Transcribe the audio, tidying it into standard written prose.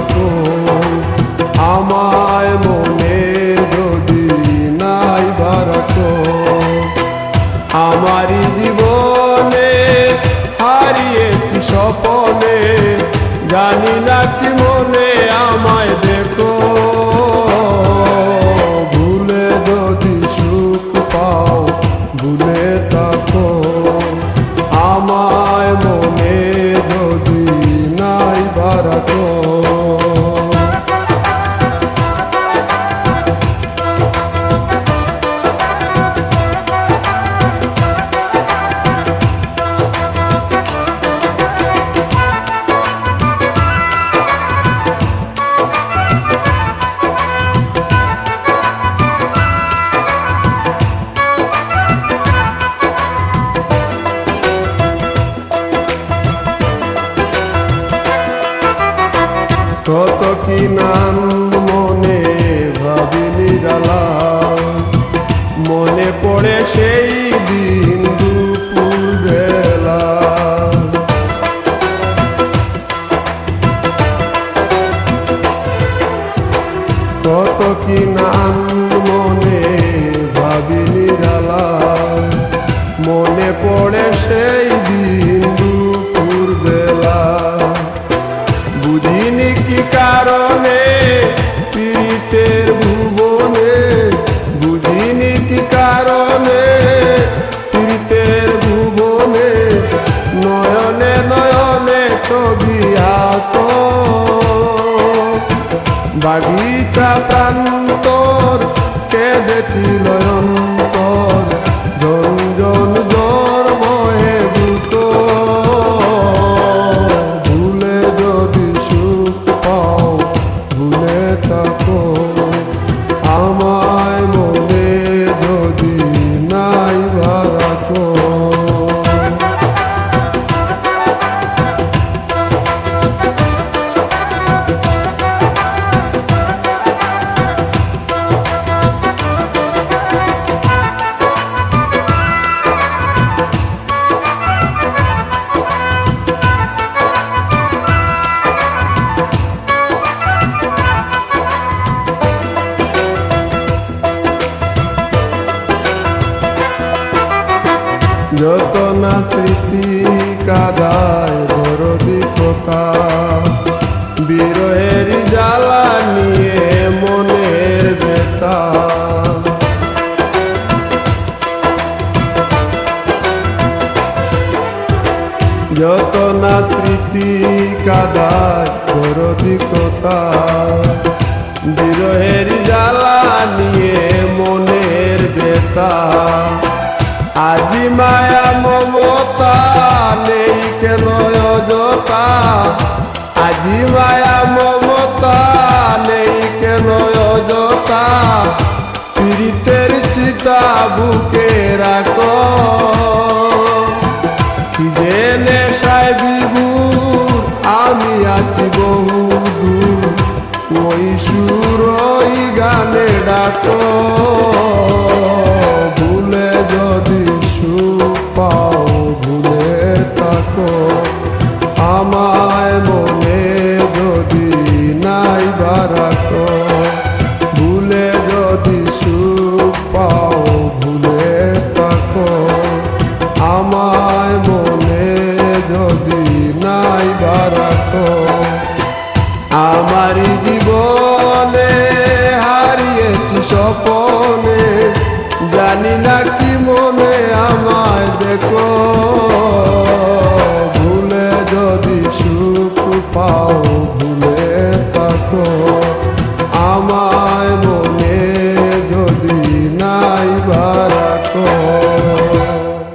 রাখো, আমায় মনে যদি নাই বা রাখো। আমারই জীবনে হারিয়েছি স্বপনে, জানি না কি মনে আমায় দেখো। ভুলে যদি সুখ পাও ভুলে থাকো, আমায় মনে যদি নাই বা রাখো। কত কি নাম মনে ভাবি নিরালা, মনে পড়ে সেই দিন দুপুর বেলা। কত কি নাম মনে ভাবি নিরালা, মনে পড়ে সেই দিন দুপুর বেলা। বুঝিনি কি কারণে পীড়িতের ভুবনে, বুঝিনি কি কারণে পীড়িতের ভুবনে, নয়নে নয়নে ছবি আঁকো। বাগিচা প্রান্তর কেঁদেছিল অন্তর, ঝনঝন জ্বর বয়ে দ্রুত। ভুলে যদি সুখ পাও ভুলে থাকো, আমায় মনে যদি নাই বা রাখো। যত না স্মৃতি কাদায় দরদি কথা, বিরহের জ্বালা নিয়ে মনের ব্যথা। যত না স্মৃতি কাদায় দরদি কথা, বিরহের জ্বালা নিয়ে মনের ব্যথা। আজি মায়া মমতা নেই কেন অযথা, আজি মায়া মমতা নেই কেন অযথা। পীড়িতের চিতা বুকে রাখো, যে নেশায় বিভোর আমি আছি বহু দূর, ওই সুর ওই গানে ডাকো। ভুলে যদি সুখ পাও ভুলে থাকো, আমায় মনে যদি নাই বা রাখো। ভুলে যদি সুখ পাও ভুলে থাকো, আমায় মনে যদি নাই বা রাখো। আমারই জীবনে হারিয়েছি স্বপনে, জানি না কি মনে আমায় দেখো। ভুলে যদি সুখ পাও ভুলে থাকো, আমায় মনে যদি নাই বা রাখো।